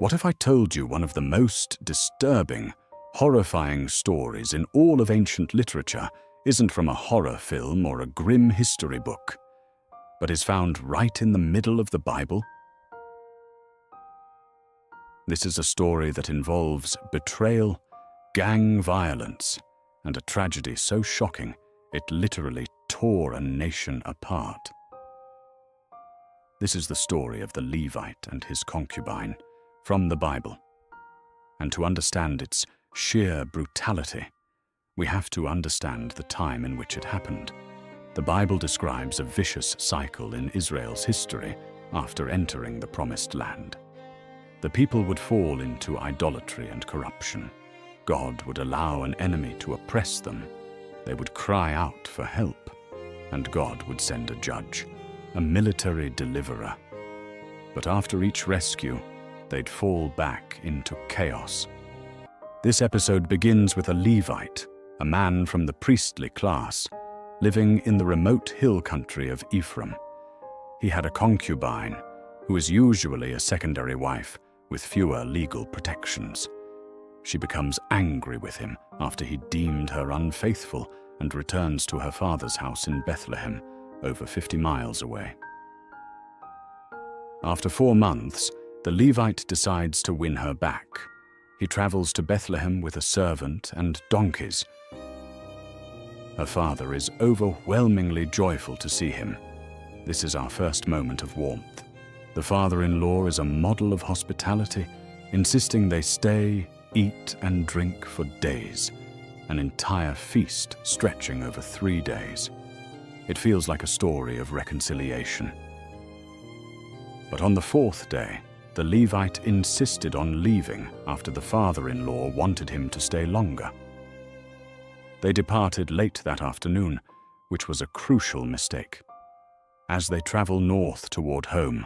What if I told you one of the most disturbing, horrifying stories in all of ancient literature isn't from a horror film or a grim history book, but is found right in the middle of the Bible? This is a story that involves betrayal, gang violence, and a tragedy so shocking it literally tore a nation apart. This is the story of the Levite and his concubine from the Bible. And to understand its sheer brutality, we have to understand the time in which it happened. The Bible describes a vicious cycle in Israel's history after entering the Promised Land. The people would fall into idolatry and corruption. God would allow an enemy to oppress them. They would cry out for help, and God would send a judge, a military deliverer. But after each rescue, they'd fall back into chaos. This episode begins with a Levite, a man from the priestly class, living in the remote hill country of Ephraim. He had a concubine, who is usually a secondary wife with fewer legal protections. She becomes angry with him after he deemed her unfaithful and returns to her father's house in Bethlehem, over 50 miles away. After 4 months, the Levite decides to win her back. He travels to Bethlehem with a servant and donkeys. Her father is overwhelmingly joyful to see him. This is our first moment of warmth. The father-in-law is a model of hospitality, insisting they stay, eat, and drink for days, an entire feast stretching over 3 days. It feels like a story of reconciliation. But on the 4th day, the Levite insisted on leaving after the father-in-law wanted him to stay longer. They departed late that afternoon, which was a crucial mistake. As they travel north toward home,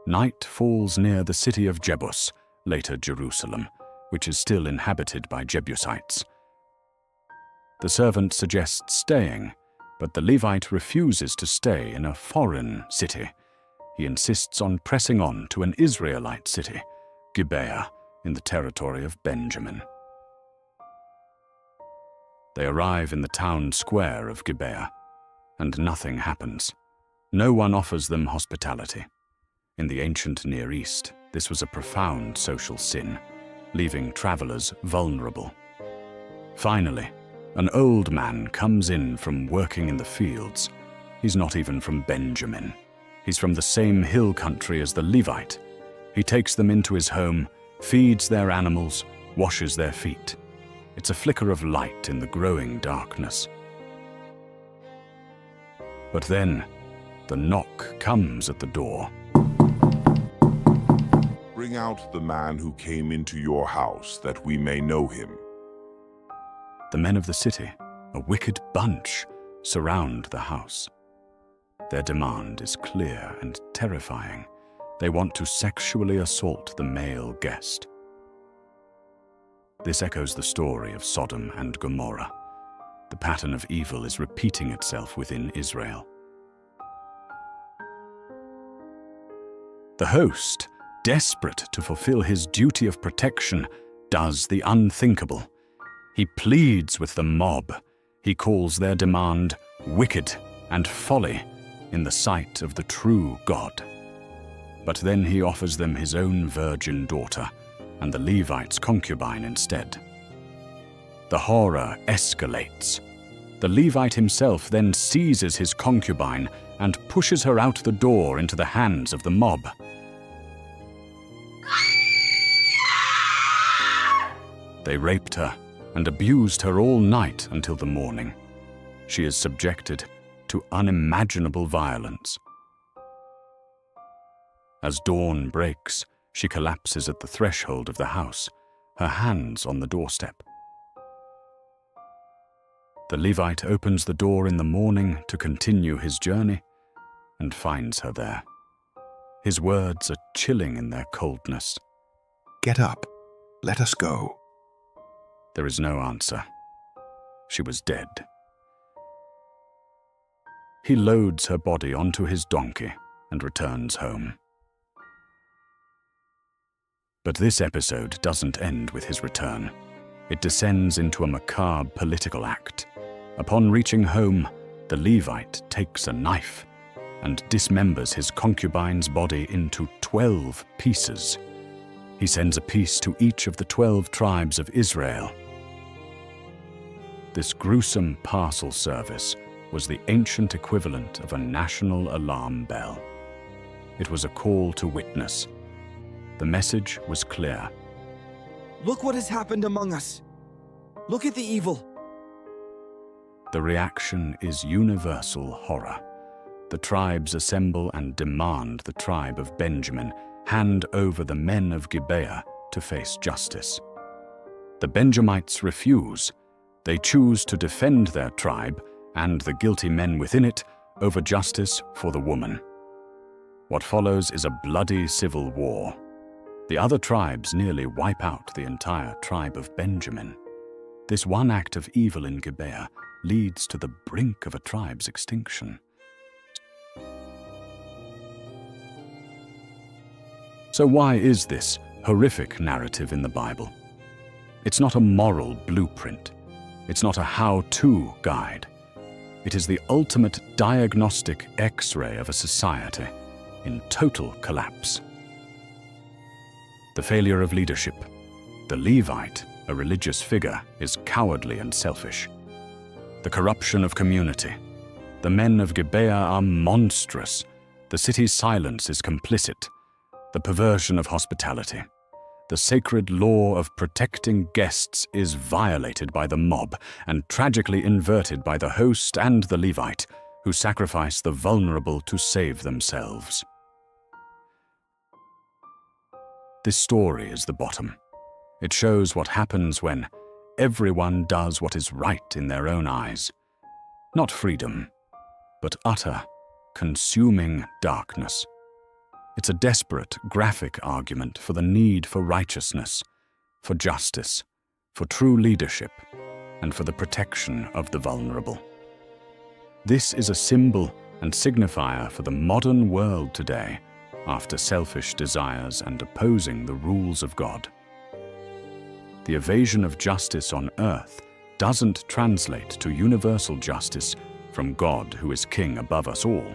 night falls near the city of Jebus, later Jerusalem, which is still inhabited by Jebusites. The servant suggests staying, but the Levite refuses to stay in a foreign city. He insists on pressing on to an Israelite city, Gibeah, in the territory of Benjamin. They arrive in the town square of Gibeah, and nothing happens. No one offers them hospitality. In the ancient Near East, this was a profound social sin, leaving travelers vulnerable. Finally, an old man comes in from working in the fields. He's not even from Benjamin. He's from the same hill country as the Levite. He takes them into his home, feeds their animals, washes their feet. It's a flicker of light in the growing darkness. But then, the knock comes at the door. Bring out the man who came into your house, that we may know him. The men of the city, a wicked bunch, surround the house. Their demand is clear and terrifying. They want to sexually assault the male guest. This echoes the story of Sodom and Gomorrah. The pattern of evil is repeating itself within Israel. The host, desperate to fulfill his duty of protection, does the unthinkable. He pleads with the mob. He calls their demand wicked and folly in the sight of the true God. But then he offers them his own virgin daughter and the Levite's concubine instead. The horror escalates. The Levite himself then seizes his concubine and pushes her out the door into the hands of the mob. They raped her and abused her all night until the morning. She is subjected to unimaginable violence. As dawn breaks, she collapses at the threshold of the house, her hands on the doorstep. The Levite opens the door in the morning to continue his journey and finds her there. His words are chilling in their coldness. "Get up. Let us go." There is no answer. She was dead. He loads her body onto his donkey and returns home. But this episode doesn't end with his return. It descends into a macabre political act. Upon reaching home, the Levite takes a knife and dismembers his concubine's body into 12 pieces. He sends a piece to each of the 12 tribes of Israel. This gruesome parcel service was the ancient equivalent of a national alarm bell. It was a call to witness. The message was clear. Look what has happened among us. Look at the evil. The reaction is universal horror. The tribes assemble and demand the tribe of Benjamin hand over the men of Gibeah to face justice. The Benjamites refuse. They choose to defend their tribe and the guilty men within it over justice for the woman. What follows is a bloody civil war. The other tribes nearly wipe out the entire tribe of Benjamin. This one act of evil in Gibeah leads to the brink of a tribe's extinction. So why is this horrific narrative in the Bible? It's not a moral blueprint. It's not a how-to guide. It is the ultimate diagnostic X-ray of a society in total collapse. The failure of leadership. The Levite, a religious figure, is cowardly and selfish. The corruption of community. The men of Gibeah are monstrous. The city's silence is complicit. The perversion of hospitality. The sacred law of protecting guests is violated by the mob and tragically inverted by the host and the Levite, who sacrifice the vulnerable to save themselves. This story is the bottom. It shows what happens when everyone does what is right in their own eyes. Not freedom, but utter, consuming darkness. It's a desperate, graphic argument for the need for righteousness, for justice, for true leadership, and for the protection of the vulnerable. This is a symbol and signifier for the modern world today, after selfish desires and opposing the rules of God. The evasion of justice on earth doesn't translate to universal justice from God, who is king above us all.